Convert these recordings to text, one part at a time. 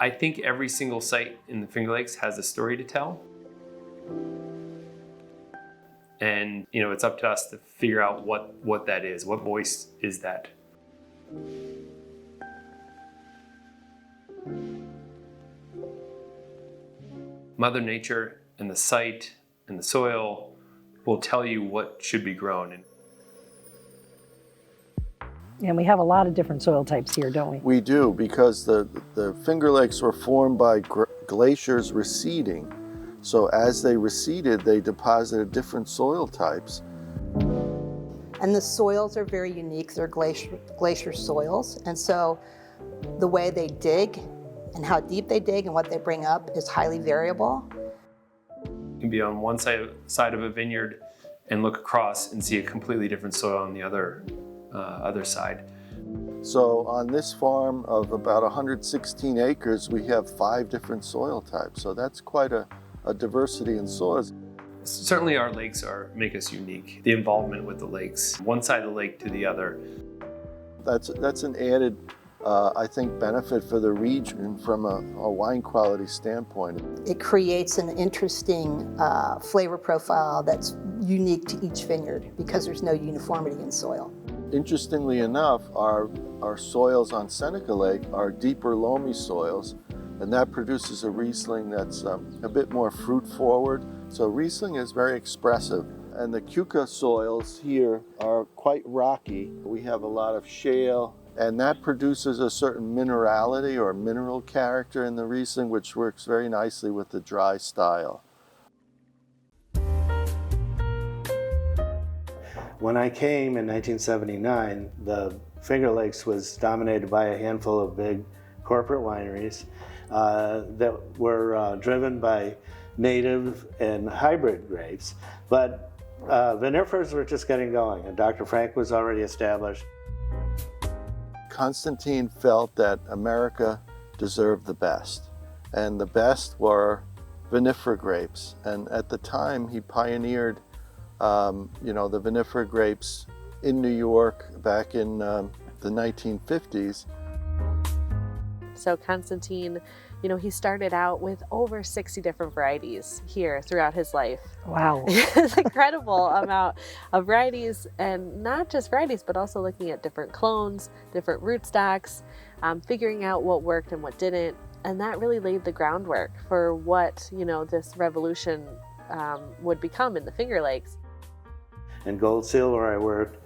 I think every single site in the Finger Lakes has a story to tell. And, it's up to us to figure out what that is. What voice is that? Mother Nature and the site and the soil will tell you what should be grown. And we have a lot of different soil types here, don't we? We do, because the Finger Lakes were formed by glaciers receding. So as they receded, they deposited different soil types. And the soils are very unique. They're glacier soils. And so the way they dig and how deep they dig and what they bring up is highly variable. You can be on one side of a vineyard and look across and see a completely different soil on the other side. So on this farm of about 116 acres, we have 5 different soil types. So that's quite a diversity in soils. Certainly our lakes make us unique. The involvement with the lakes, one side of the lake to the other. That's an added, I think, benefit for the region from a wine quality standpoint. It creates an interesting flavor profile that's unique to each vineyard because there's no uniformity in soil. Interestingly enough, our soils on Seneca Lake are deeper loamy soils, and that produces a Riesling that's a bit more fruit forward. So Riesling is very expressive. And the Keuka soils here are quite rocky. We have a lot of shale, and that produces a certain minerality or mineral character in the Riesling, which works very nicely with the dry style. When I came in 1979, the Finger Lakes was dominated by a handful of big corporate wineries that were driven by native and hybrid grapes, but vinifers were just getting going, and Dr. Frank was already established. Constantine felt that America deserved the best, and the best were vinifera grapes. And at the time, he pioneered the vinifera grapes in New York back in the 1950s. So Constantine, he started out with over 60 different varieties here throughout his life. Wow. It's an incredible amount of varieties, and not just varieties, but also looking at different clones, different rootstocks, figuring out what worked and what didn't. And that really laid the groundwork for what, this revolution would become in the Finger Lakes. In Gold Seal, where I worked,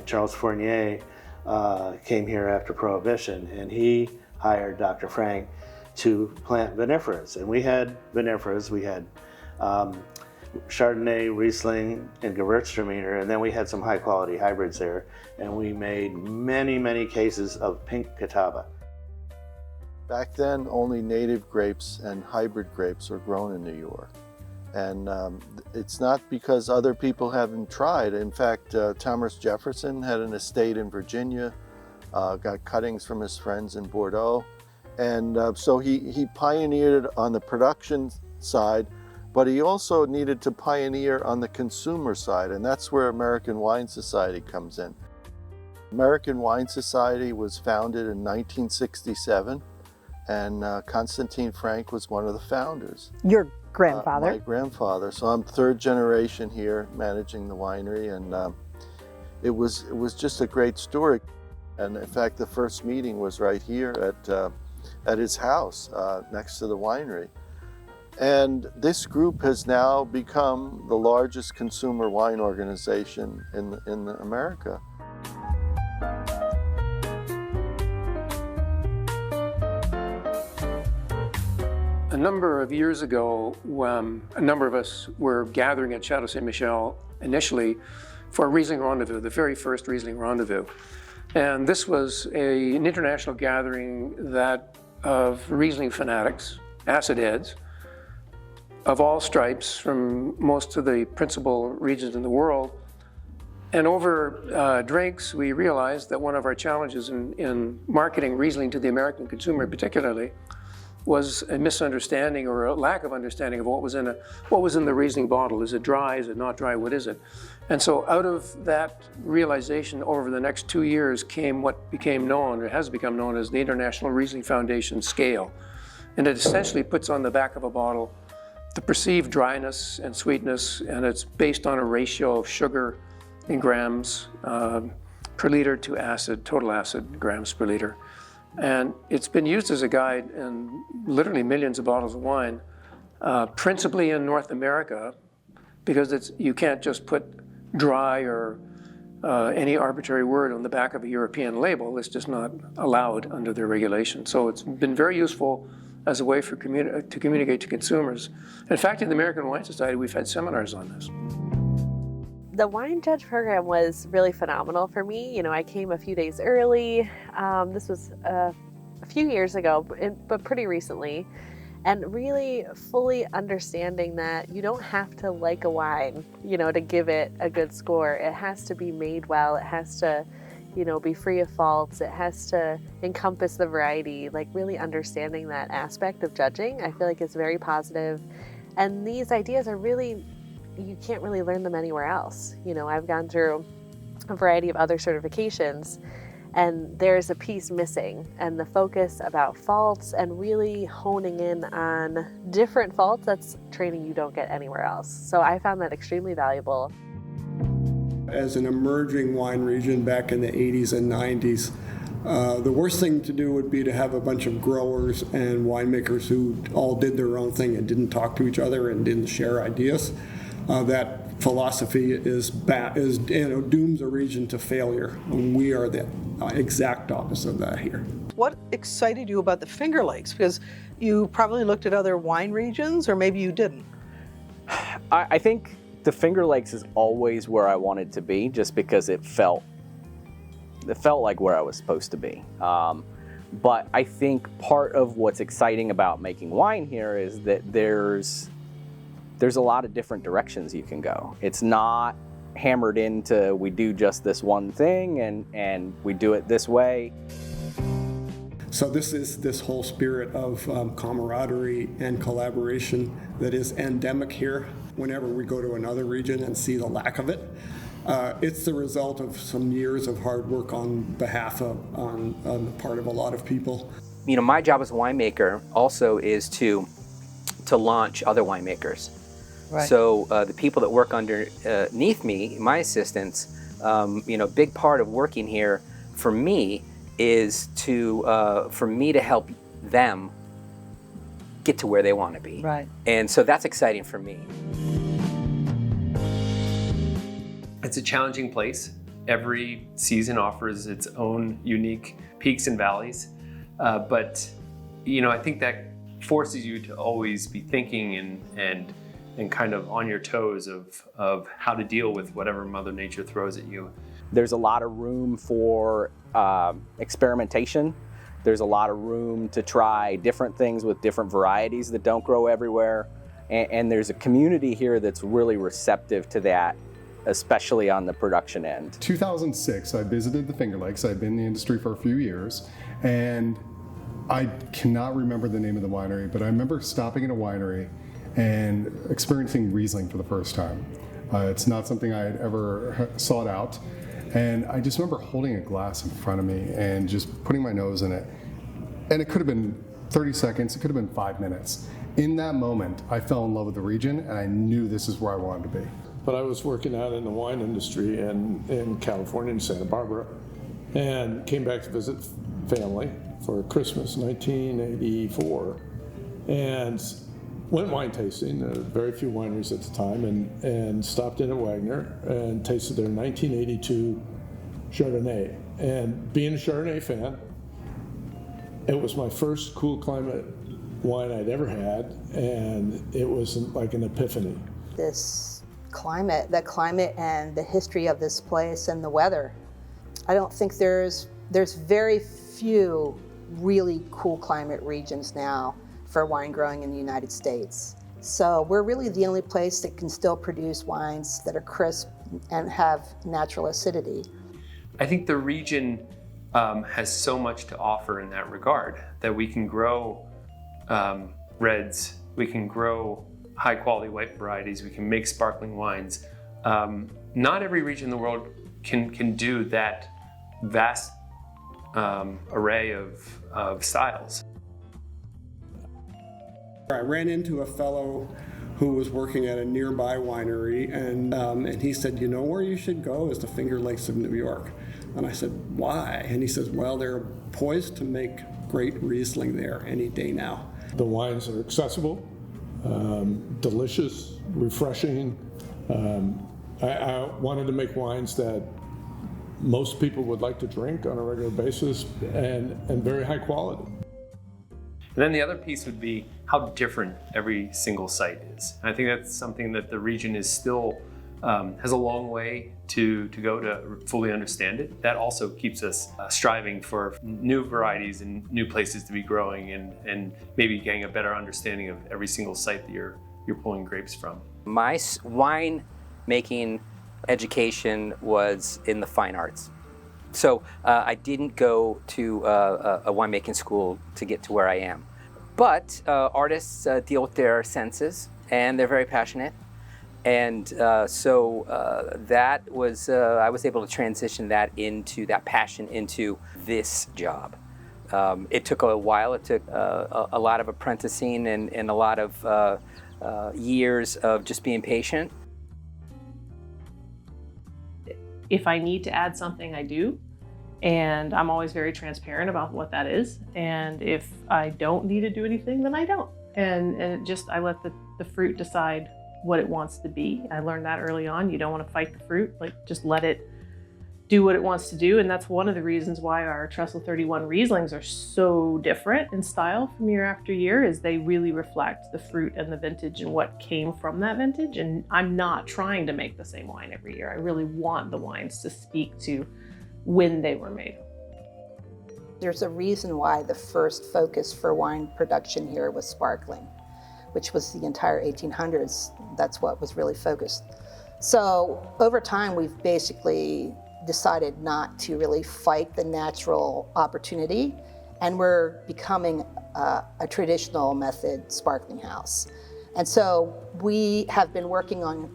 Charles Fournier came here after Prohibition, and he hired Dr. Frank to plant viniferas. And we had viniferas. We had Chardonnay, Riesling, and Gewürztraminer, and then we had some high-quality hybrids there. And we made many, many cases of pink Catawba. Back then, only native grapes and hybrid grapes were grown in New York. And it's not because other people haven't tried. In fact, Thomas Jefferson had an estate in Virginia, got cuttings from his friends in Bordeaux. And so he pioneered on the production side, but he also needed to pioneer on the consumer side, and that's where American Wine Society comes in. American Wine Society was founded in 1967, and Constantine Frank was one of the founders. Your grandfather? My grandfather. So I'm 3rd generation here managing the winery, and it was just a great story. And in fact, the first meeting was right here at his house next to the winery. And this group has now become the largest consumer wine organization in America. A number of years ago, a number of us were gathering at Chateau Ste. Michelle initially for a Riesling Rendezvous, the very first Riesling Rendezvous. And this was an international gathering of Riesling fanatics, acid heads, of all stripes from most of the principal regions in the world. And over drinks, we realized that one of our challenges in marketing Riesling to the American consumer particularly was a misunderstanding or a lack of understanding of what was in the Riesling bottle. Is it dry? Is it not dry? What is it? And so out of that realization, over the next 2 years came what became known, or has become known as the International Riesling Foundation scale. And it essentially puts on the back of a bottle the perceived dryness and sweetness, and it's based on a ratio of sugar in grams per liter to acid, total acid grams per liter. And it's been used as a guide in literally millions of bottles of wine, principally in North America, because you can't just put dry or any arbitrary word on the back of a European label. It's just not allowed under their regulation. So it's been very useful as a way for to communicate to consumers. In fact, in the American Wine Society, we've had seminars on this. The wine judge program was really phenomenal for me. You know, I came a few days early. This was a few years ago, but pretty recently. And really fully understanding that you don't have to like a wine, you know, to give it a good score. It has to be made well. It has to, you know, be free of faults. It has to encompass the variety. Like really understanding that aspect of judging, I feel like is very positive. And these ideas are really, you can't really learn them anywhere else. You know, I've gone through a variety of other certifications, and there's a piece missing, and the focus about faults and really honing in on different faults, that's training you don't get anywhere else. So I found that extremely valuable. As an emerging wine region back in the 80s and 90s, the worst thing to do would be to have a bunch of growers and winemakers who all did their own thing and didn't talk to each other and didn't share ideas. That philosophy is dooms a region to failure, and we are the exact opposite of that here. What excited you about the Finger Lakes? Because you probably looked at other wine regions, or maybe you didn't. I think the Finger Lakes is always where I wanted to be, just because it felt like where I was supposed to be. But I think part of what's exciting about making wine here is that there's a lot of different directions you can go. It's not hammered into we do just this one thing and we do it this way. So this is this whole spirit of camaraderie and collaboration that is endemic here. Whenever we go to another region and see the lack of it, it's the result of some years of hard work on the part of a lot of people. You know, my job as a winemaker also is to launch other winemakers. Right. So the people that work underneath me, my assistants, you know, a big part of working here for me is for me to help them get to where they want to be. Right. And so that's exciting for me. It's a challenging place. Every season offers its own unique peaks and valleys. But, you know, I think that forces you to always be thinking and kind of on your toes of how to deal with whatever Mother Nature throws at you. There's a lot of room for experimentation. There's a lot of room to try different things with different varieties that don't grow everywhere. And there's a community here that's really receptive to that, especially on the production end. 2006, I visited the Finger Lakes. I'd been in the industry for a few years, and I cannot remember the name of the winery, but I remember stopping at a winery and experiencing Riesling for the first time. It's not something I had ever sought out. And I just remember holding a glass in front of me and just putting my nose in it. And it could have been 30 seconds, it could have been 5 minutes. In that moment, I fell in love with the region and I knew this is where I wanted to be. But I was working out in the wine industry in California, in Santa Barbara, and came back to visit family for Christmas 1984. And went wine tasting, very few wineries at the time, and stopped in at Wagner and tasted their 1982 Chardonnay. And being a Chardonnay fan, it was my first cool climate wine I'd ever had, and it was like an epiphany. This climate, the climate and the history of this place and the weather. I don't think there's very few really cool climate regions now for wine growing in the United States. So we're really the only place that can still produce wines that are crisp and have natural acidity. I think the region has so much to offer in that regard, that we can grow reds. We can grow high quality white varieties. We can make sparkling wines. Not every region in the world can do that vast array of styles. I ran into a fellow who was working at a nearby winery, and he said, "You know where you should go is the Finger Lakes of New York." And I said, "Why?" And he says, "Well, they're poised to make great Riesling there any day now." The wines are accessible, delicious, refreshing. I wanted to make wines that most people would like to drink on a regular basis and very high quality. And then the other piece would be how different every single site is. And I think that's something that the region is still has a long way to go to fully understand it. That also keeps us striving for new varieties and new places to be growing, and maybe getting a better understanding of every single site that you're pulling grapes from. My wine making education was in the fine arts. So I didn't go to a winemaking school to get to where I am. But artists deal with their senses, and they're very passionate. And so that was, I was able to transition that passion into this job. It took a while. It took a lot of apprenticing and a lot of years of just being patient. If I need to add something, I do. And I'm always very transparent about what that is. And if I don't need to do anything, then I don't. And I let the fruit decide what it wants to be. I learned that early on. You don't want to fight the fruit, just let it do what it wants to do. And that's one of the reasons why our Trestle 31 Rieslings are so different in style from year after year, is they really reflect the fruit and the vintage and what came from that vintage. And I'm not trying to make the same wine every year. I really want the wines to speak to when they were made. There's a reason why the first focus for wine production here was sparkling, which was the entire 1800s. That's what was really focused. So over time, we've basically decided not to really fight the natural opportunity, and we're becoming a traditional method sparkling house. And so we have been working on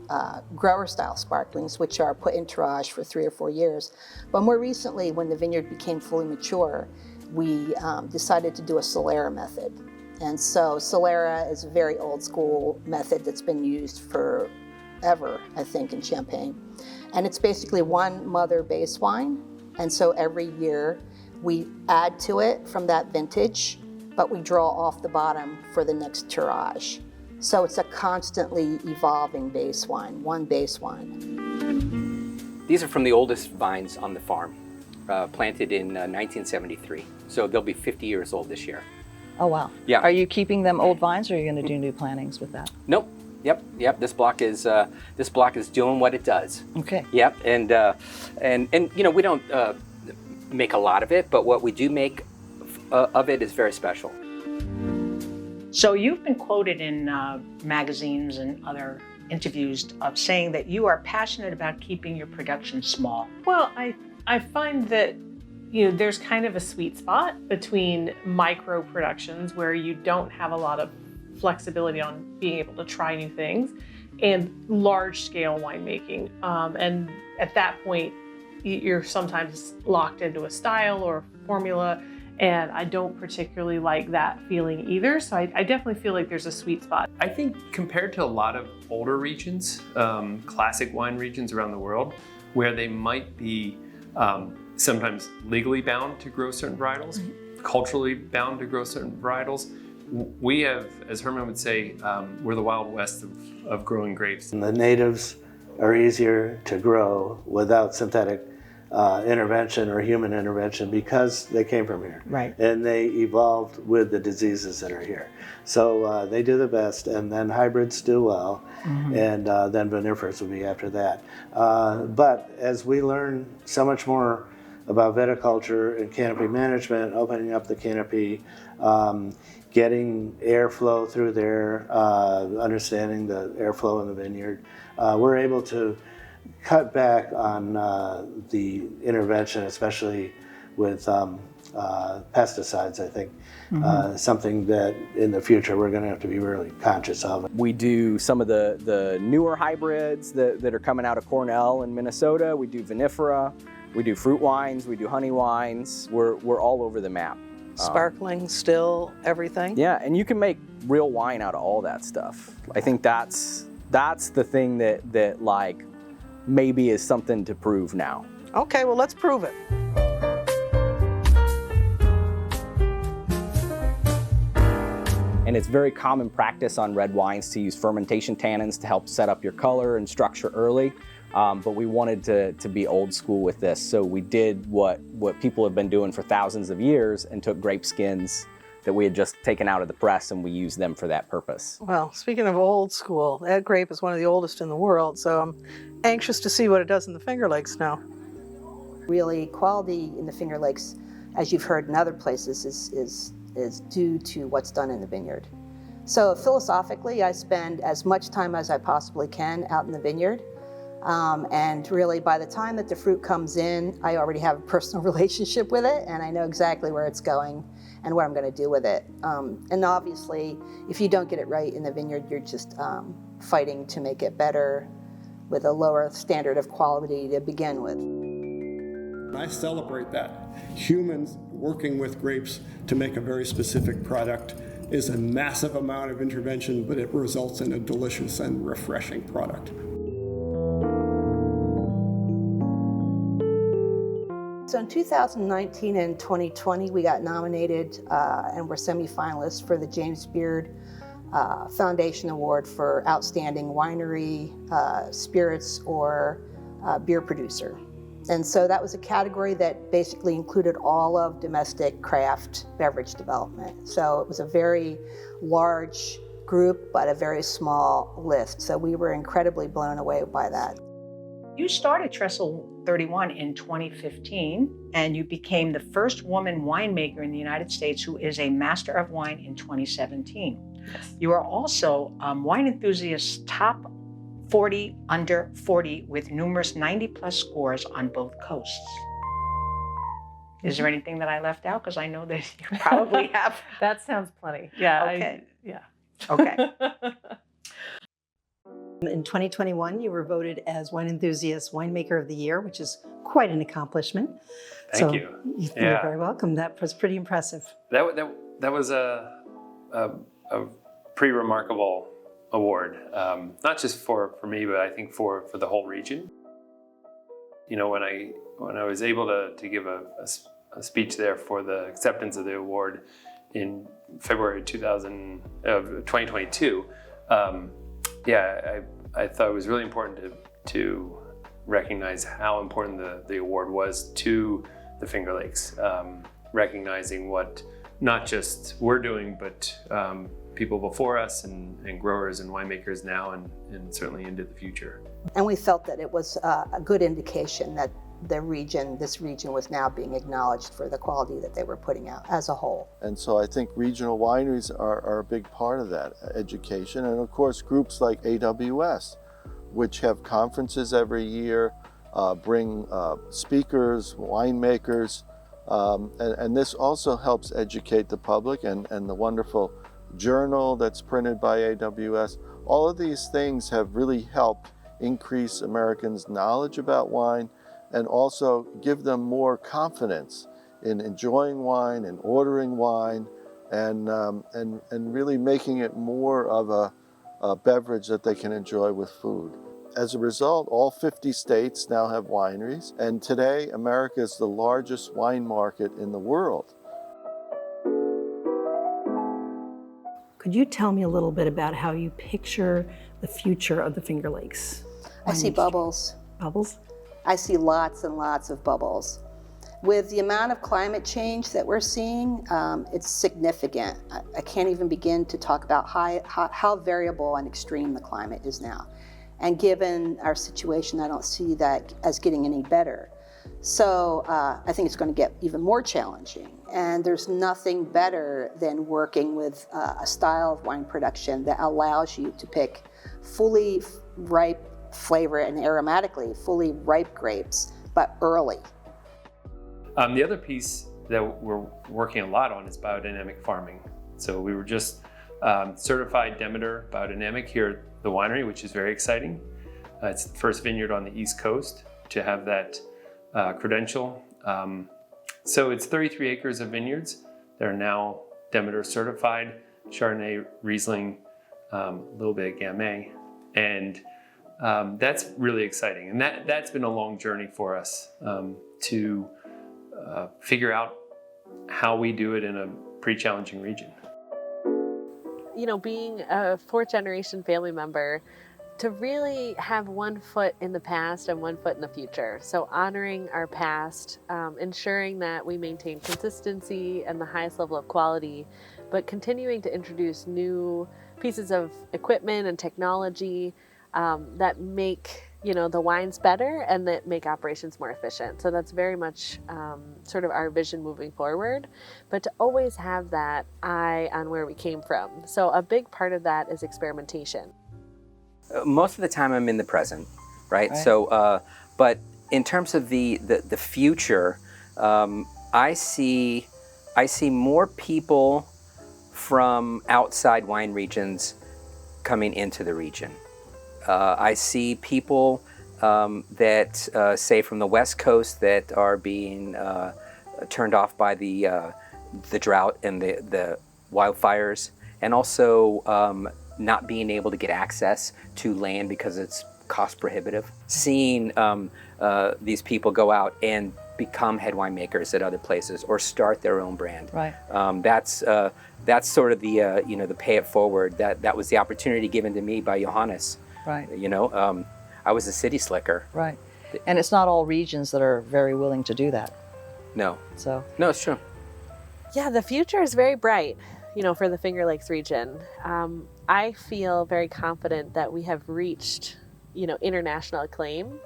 grower style sparklings, which are put in tirage for 3 or 4 years. But more recently, when the vineyard became fully mature, we decided to do a Solera method. And so Solera is a very old school method that's been used forever, I think, in Champagne. And it's basically one mother base wine. And so every year we add to it from that vintage, but we draw off the bottom for the next tirage. So it's a constantly evolving base wine, one base wine. These are from the oldest vines on the farm, planted in 1973. So they'll be 50 years old this year. Oh, wow. Yeah. Are you keeping them old vines, or are you going to do new plantings with that? Nope. Yep. This block is doing what it does. Okay. Yep. And we don't make a lot of it, but what we do make of it is very special. So you've been quoted in magazines and other interviews of saying that you are passionate about keeping your production small. Well, I find that there's kind of a sweet spot between micro productions where you don't have a lot of flexibility on being able to try new things, and large scale winemaking. And at that point, you're sometimes locked into a style or a formula, and I don't particularly like that feeling either. So I definitely feel like there's a sweet spot. I think compared to a lot of older regions, classic wine regions around the world, where they might be sometimes legally bound to grow certain varietals, culturally bound to grow certain varietals, we have, as Herman would say, we're the Wild West of growing grapes. And the natives are easier to grow without synthetic intervention or human intervention because they came from here. Right. And they evolved with the diseases that are here. So they do the best, and then hybrids do well, and then vinifers will be after that. But as we learn so much more about viticulture and canopy management, opening up the canopy, getting airflow through there, understanding the airflow in the vineyard, we're able to cut back on the intervention, especially with pesticides, I think. Something that in the future we're going to have to be really conscious of. We do some of the newer hybrids that are coming out of Cornell in Minnesota. We do vinifera, we do fruit wines, we do honey wines. We're all over the map. Sparkling, still, everything? Yeah, and you can make real wine out of all that stuff. I think that's the thing that like maybe is something to prove now. Okay, well, let's prove it. And it's very common practice on red wines to use fermentation tannins to help set up your color and structure early. But we wanted to be old school with this. So we did what people have been doing for thousands of years and took grape skins that we had just taken out of the press and we used them for that purpose. Well, speaking of old school, that grape is one of the oldest in the world, so I'm anxious to see what it does in the Finger Lakes now. Really, quality in the Finger Lakes, as you've heard in other places, is due to what's done in the vineyard. So philosophically, I spend as much time as I possibly can out in the vineyard. And really, by the time that the fruit comes in, I already have a personal relationship with it, and I know exactly where it's going and what I'm going to do with it. And obviously, if you don't get it right in the vineyard, you're just fighting to make it better with a lower standard of quality to begin with. I celebrate that. Humans working with grapes to make a very specific product is a massive amount of intervention, but it results in a delicious and refreshing product. So in 2019 and 2020, we got nominated and were semifinalists for the James Beard Foundation Award for Outstanding Winery, Spirits, or Beer Producer. And so that was a category that basically included all of domestic craft beverage development. So it was a very large group, but a very small list. So we were incredibly blown away by that. You started Trestle 31 in 2015, and you became the first woman winemaker in the United States who is a Master of Wine in 2017. Yes. You are also Wine Enthusiast's top 40 under 40 with numerous 90-plus scores on both coasts. Is there anything that I left out? Because I know that you probably have. That sounds plenty. Yeah. Okay. Okay. In 2021, you were voted as Wine Enthusiast Winemaker of the Year, which is quite an accomplishment. Thank you. You're very welcome. That was pretty impressive. That was a pretty remarkable award, not just for me, but I think for the whole region. You know, when I was able to give a speech there for the acceptance of the award in February 2022, I thought it was really important to recognize how important the award was to the Finger Lakes, recognizing what not just we're doing, but people before us and growers and winemakers now and certainly into the future. And we felt that it was a good indication that this region was now being acknowledged for the quality that they were putting out as a whole. And so I think regional wineries are a big part of that education. And of course, groups like AWS, which have conferences every year, bring speakers, winemakers, and this also helps educate the public and the wonderful journal that's printed by AWS. All of these things have really helped increase Americans' knowledge about wine and also give them more confidence in enjoying wine and ordering wine and really making it more of a beverage that they can enjoy with food. As a result, all 50 states now have wineries, and today America is the largest wine market in the world. Could you tell me a little bit about how you picture the future of the Finger Lakes? I see bubbles. Bubbles? I see lots and lots of bubbles. With the amount of climate change that we're seeing, it's significant. I can't even begin to talk about how variable and extreme the climate is now. And given our situation, I don't see that as getting any better. So I think it's going to get even more challenging. And there's nothing better than working with a style of wine production that allows you to pick fully ripe flavor and aromatically fully ripe grapes, but early. The other piece that we're working a lot on is biodynamic farming. So we were just certified Demeter biodynamic here at the winery, which is very exciting. It's the first vineyard on the East Coast to have that credential. So it's 33 acres of vineyards that are now Demeter certified, Chardonnay, Riesling, a little bit of Gamay, and that's really exciting. And that's been a long journey for us to figure out how we do it in a pretty challenging region. You know, being a fourth generation family member, to really have one foot in the past and one foot in the future. So honoring our past, ensuring that we maintain consistency and the highest level of quality, but continuing to introduce new pieces of equipment and technology that make, you know, the wines better and that make operations more efficient. So that's very much sort of our vision moving forward, but to always have that eye on where we came from. So a big part of that is experimentation. Most of the time I'm in the present, right? So, but in terms of the future, I see more people from outside wine regions coming into the region. I see people that say from the West Coast that are being turned off by the drought and the wildfires, and also not being able to get access to land because it's cost prohibitive. Seeing these people go out and become head winemakers at other places or start their own brand. Right. That's sort of the you know, the pay it forward. That was the opportunity given to me by Johannes. Right. You know, I was a city slicker. Right. And it's not all regions that are very willing to do that. No. So. No, it's true. Yeah, the future is very bright, you know, for the Finger Lakes region. I feel very confident that we have reached, you know, international acclaim,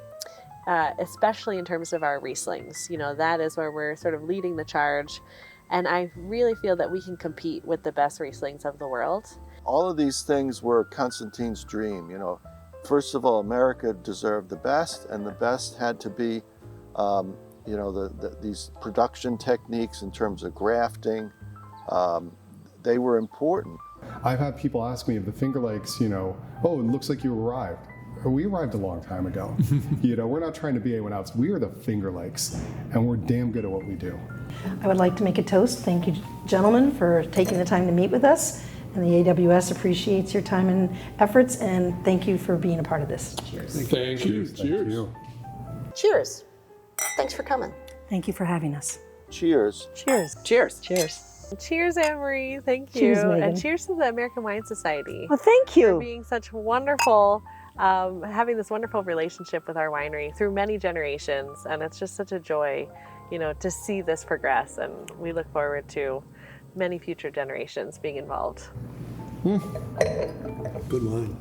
especially in terms of our Rieslings. You know, that is where we're sort of leading the charge. And I really feel that we can compete with the best Rieslings of the world. All of these things were Constantine's dream, you know. First of all, America deserved the best, and the best had to be, you know, these production techniques in terms of grafting. They were important. I've had people ask me of the Finger Lakes, you know, oh, it looks like you arrived. We arrived a long time ago. You know, we're not trying to be anyone else. We are the Finger Lakes, and we're damn good at what we do. I would like to make a toast. Thank you, gentlemen, for taking the time to meet with us. And the AWS appreciates your time and efforts, and thank you for being a part of this. Cheers. Thank you. Cheers. Thank you. Cheers. Thanks for coming. Thank you for having us. Cheers. Cheers. Cheers. Cheers. Cheers, Anne-Marie. Thank you. Cheers, Megan. And cheers to the American Wine Society. Well, thank you. For being such wonderful, having this wonderful relationship with our winery through many generations. And it's just such a joy, you know, to see this progress. And we look forward to many future generations being involved. Good wine.